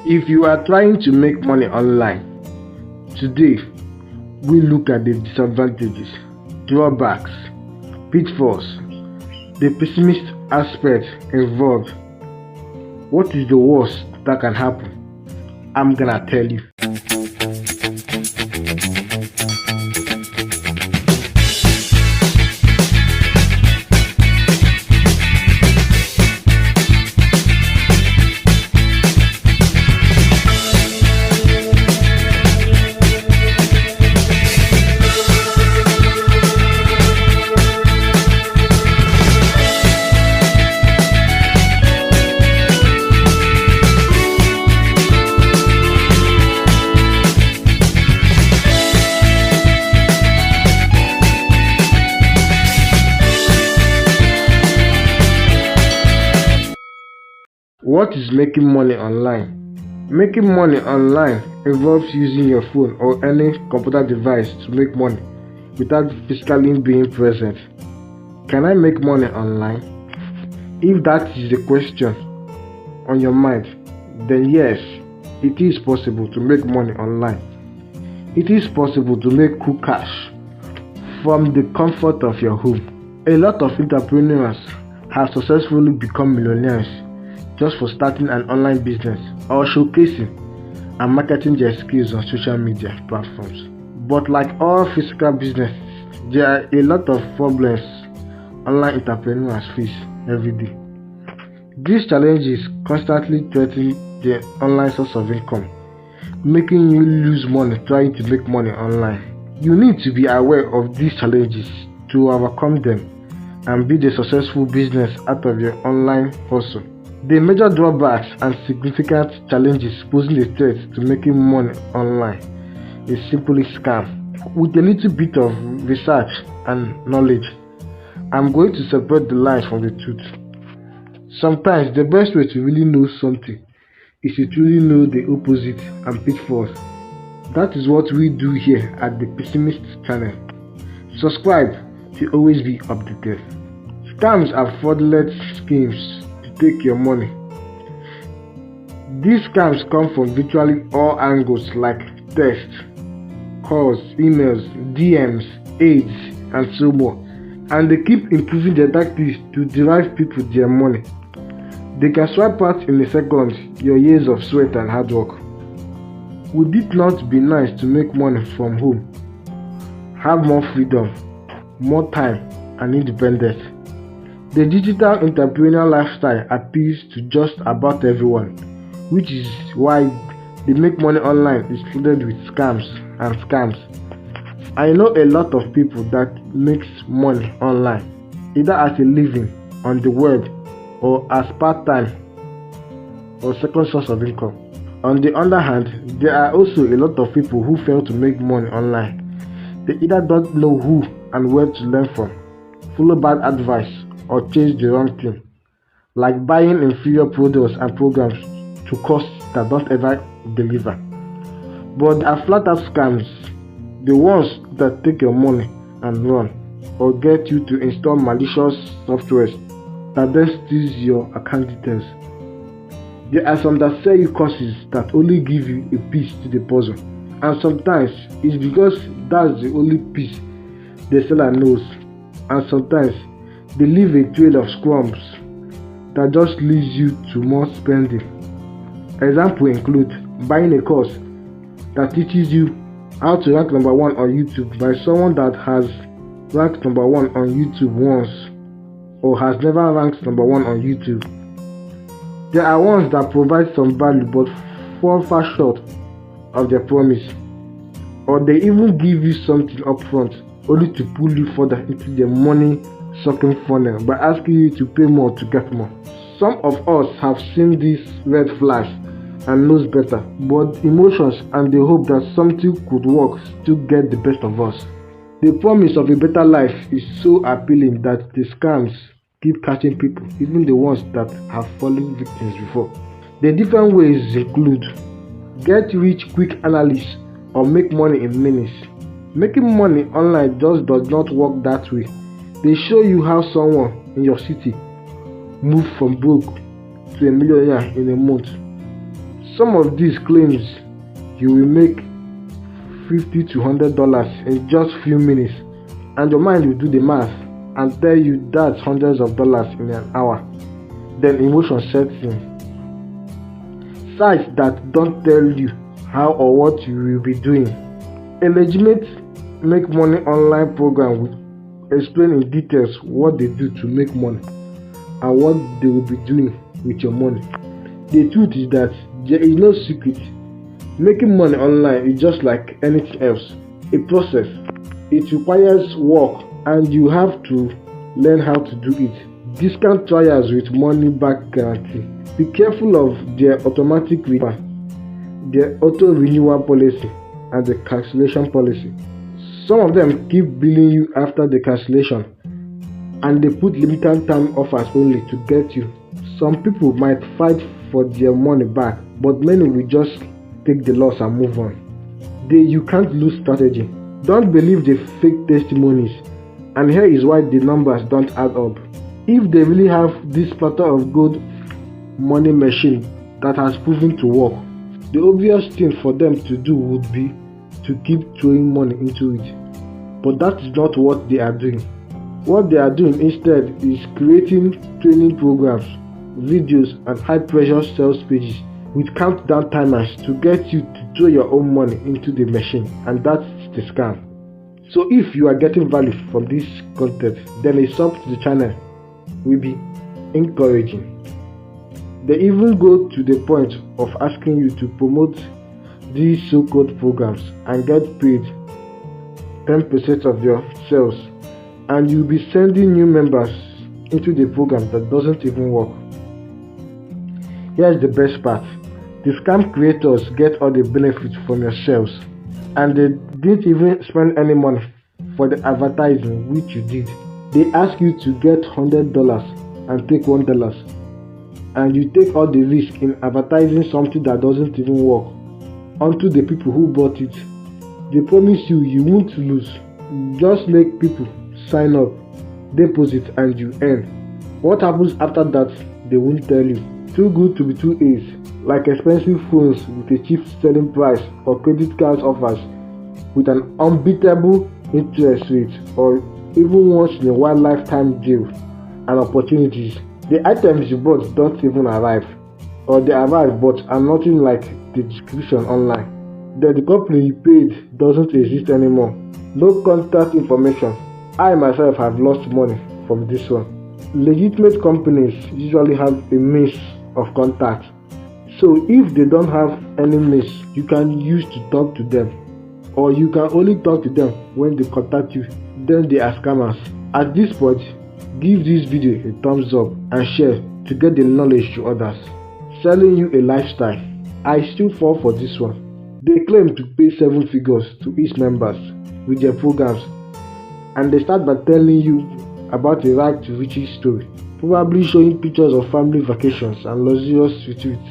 If you are trying to make money online, today we look at the disadvantages, drawbacks, pitfalls, the pessimist aspect involved. What is the worst that can happen? I'm gonna tell you. What is making money online? Making money online involves using your phone or any computer device to make money without physically being present. Can I make money online? If that is the question on your mind, then yes, it is possible to make money online. It is possible to make cool cash from the comfort of your home. A lot of entrepreneurs have successfully become millionaires just for starting an online business or showcasing and marketing their skills on social media platforms. But like all physical businesses, there are a lot of problems online entrepreneurs face every day. These challenges constantly threaten the online source of income, making you lose money trying to make money online. You need to be aware of these challenges to overcome them and build a successful business out of your online hustle. The major drawbacks and significant challenges posing a threat to making money online is simply scam. With a little bit of research and knowledge, I'm going to separate the lies from the truth. Sometimes the best way to really know something is to truly know the opposite and pitfalls. That is what we do here at the Pessimist channel. Subscribe to always be updated. Scams are fraudulent schemes take your money. These scams come from virtually all angles like text, calls, emails, DMs, aids, and so more. And they keep improving their tactics to derive people their money. They can swipe out in a second your years of sweat and hard work. Would it not be nice to make money from home? Have more freedom, more time, and independence. The digital entrepreneurial lifestyle appeals to just about everyone, which is why the make money online is flooded with scams and scams. I know a lot of people that makes money online, either as a living on the web or as part-time or second source of income. On the other hand, there are also a lot of people who fail to make money online. They either don't know who and where to learn from, follow bad advice, or chase the wrong thing, like buying inferior products and programs to costs that don't ever deliver. But there are flat out scams, the ones that take your money and run, or get you to install malicious software that then steals your account details. There are some that sell you courses that only give you a piece to the puzzle, and sometimes it's because that's the only piece the seller knows, and sometimes they leave a trail of scrums that just leads you to more spending. Examples include buying a course that teaches you how to rank number 1 on YouTube by someone that has ranked number 1 on YouTube once or has never ranked number 1 on YouTube. There are ones that provide some value but fall far short of their promise, or they even give you something upfront only to pull you further into their money sucking funnel by asking you to pay more to get more. Some of us have seen these red flags and knows better, but emotions and the hope that something could work still get the best of us. The promise of a better life is so appealing that the scams keep catching people, even the ones that have fallen victims before. The different ways include get rich quick analysis or make money in minutes. Making money online just does not work that way. They show you how someone in your city moved from broke to a millionaire in a month. Some of these claims you will make $50 to $100 in just few minutes, and your mind will do the math and tell you that's hundreds of dollars in an hour. Then emotion sets in. Sites that don't tell you how or what you will be doing. A legitimate make money online program will explain in details what they do to make money and what they will be doing with your money. The truth is that there is no secret. Making money online is just like anything else, a process. It requires work and you have to learn how to do it. Discount trials with money back guarantee. Be careful of their automatic renewal, their auto renewal policy, and the cancellation policy. Some of them keep billing you after the cancellation, and they put limited time offers only to get you. Some people might fight for their money back, but many will just take the loss and move on. You can't lose strategy. Don't believe the fake testimonies, and here is why the numbers don't add up. If they really have this platter of gold money machine that has proven to work, the obvious thing for them to do would be to keep throwing money into it. But that is not what they are doing. What they are doing instead is creating training programs, videos, and high pressure sales pages with countdown timers to get you to throw your own money into the machine, and that's the scam. So if you are getting value from this content, then a sub to the channel will be encouraging. They even go to the point of asking you to promote these so-called programs and get paid 10% of your sales, and you'll be sending new members into the program that doesn't even work. Here's the best part. The scam creators get all the benefits from your sales, and they didn't even spend any money for the advertising, which you did. They ask you to get $100 and take $1, and you take all the risk in advertising something that doesn't even work onto the people who bought it. They promise you won't lose. Just make people sign up, deposit, and you earn. What happens after that, they won't tell you. Too good to be true is like expensive phones with a cheap selling price, or credit card offers with an unbeatable interest rate, or even once in a while lifetime deal and opportunities. The items you bought don't even arrive, or they arrive but are nothing like the description online. Then the company you paid doesn't exist anymore. No contact information. I myself have lost money from this one. Legitimate companies usually have a means of contact. So if they don't have any means you can use to talk to them, or you can only talk to them when they contact you, then they are scammers. At this point, give this video a thumbs up and share to get the knowledge to others. Selling you a lifestyle. I still fall for this one. They claim to pay 7 figures to each members with their programs, and they start by telling you about a rag to riches story, probably showing pictures of family vacations and luxurious retreats.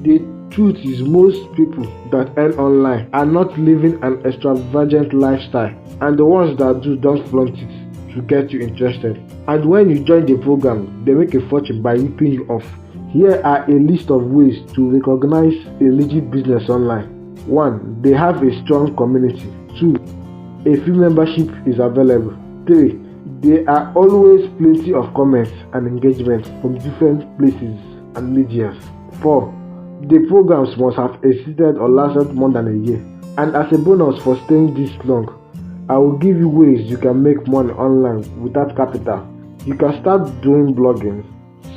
The truth is most people that earn online are not living an extravagant lifestyle, and the ones that do don't flaunt it to get you interested. And when you join the program, they make a fortune by ripping you off. Here are a list of ways to recognize a legit business online. 1. They have a strong community. 2. A free membership is available. 3. There are always plenty of comments and engagement from different places and media. 4. The programs must have existed or lasted more than a year. And as a bonus for staying this long, I will give you ways you can make money online without capital. You can start doing blogging,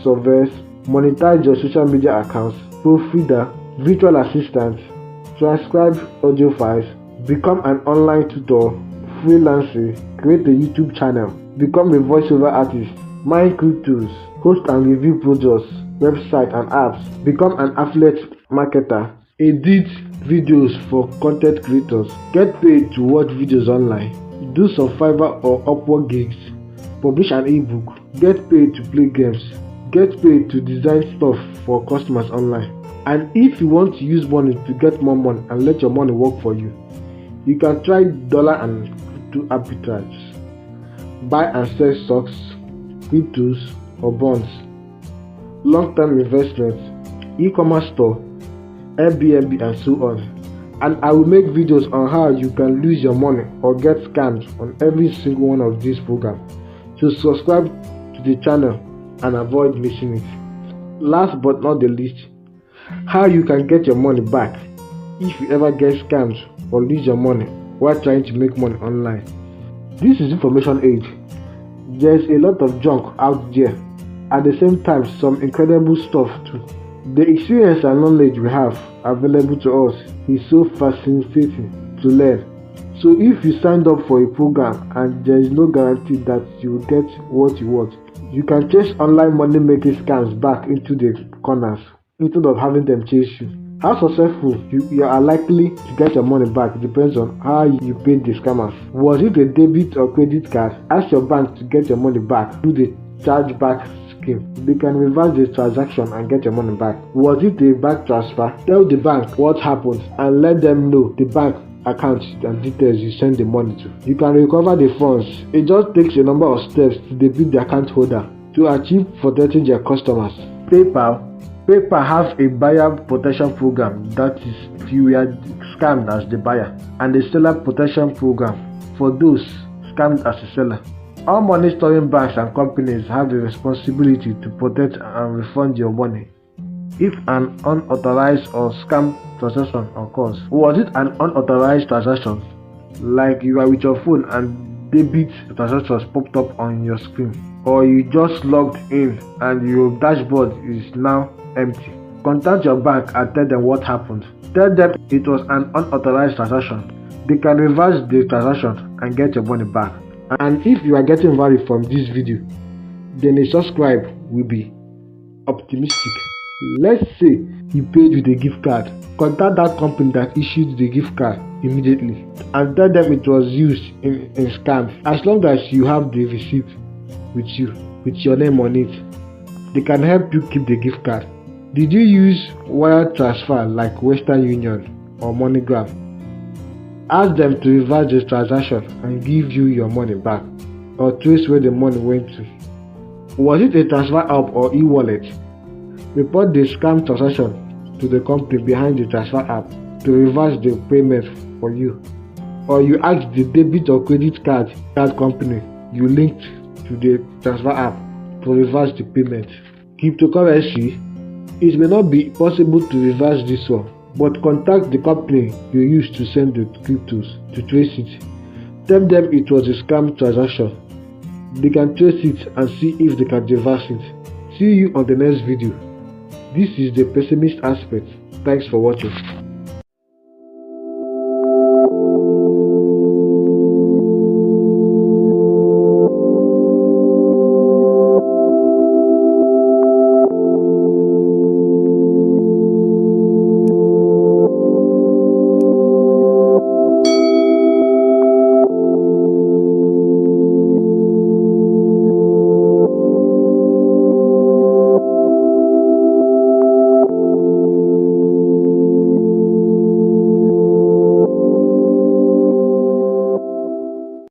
surveys, monetize your social media accounts, proofreader, virtual assistant, transcribe audio files, become an online tutor, freelancing, create a YouTube channel, become a voiceover artist, mine cryptos, host and review products, website and apps, become an affiliate marketer, edit videos for content creators, get paid to watch videos online, do some Fiverr or Upwork gigs, publish an ebook, get paid to play games, get paid to design stuff for customers online. And if you want to use money to get more money and let your money work for you, you can try dollar and crypto arbitrage. Buy and sell stocks, cryptos, or bonds. long-term investments, e-commerce store, Airbnb and so on. And I will make videos on how you can lose your money or get scammed on every single one of these programs. So subscribe to the channel and avoid missing it. Last but not the least, how you can get your money back if you ever get scammed or lose your money while trying to make money online. This is information age. There's a lot of junk out there. At the same time, some incredible stuff too. The experience and knowledge we have available to us is so fascinating to learn. So if you signed up for a program and there is no guarantee that you will get what you want, you can chase online money making scams back into the corners instead of having them chase you. How successful you are likely to get your money back depends on how you paid the scammers. Was it a debit or credit card? Ask your bank to get your money back through the chargeback scheme. They can reverse the transaction and get your money back. Was it a bank transfer? Tell the bank what happened and let them know the bank account and details you send the money to. You can recover the funds. It just takes a number of steps to debit the account holder to achieve protecting their customers. PayPal has a buyer protection program, that is, if you were scammed as the buyer, and a seller protection program for those scammed as a seller. All money storing banks and companies have the responsibility to protect and refund your money if an unauthorized or scam transaction occurs. Was it an unauthorized transaction, like you are with your phone and debit transactions popped up on your screen, or you just logged in and your dashboard is now empty? Contact your bank and tell them what happened. Tell them it was an unauthorized transaction. They can reverse the transaction and get your money back. And if you are getting value from this video, then a subscribe will be optimistic. Let's say you paid with a gift card. Contact that company that issued the gift card immediately and tell them it was used in scam. As long as you have the receipt with you, with your name on it, they can help you keep the gift card. Did you use wire transfer like Western Union or MoneyGram? Ask them to reverse the transaction and give you your money back, or trace where the money went to. Was it a transfer app or e-wallet? Report the scam transaction to the company behind the transfer app to reverse the payment for you. Or you ask the debit or credit card company you linked to the transfer app to reverse the payment. Cryptocurrency, it may not be possible to reverse this one, but contact the company you used to send the cryptos to trace it. Tell them it was a scam transaction. They can trace it and see if they can reverse it. See you on the next video. This is the pessimist aspect. Thanks for watching.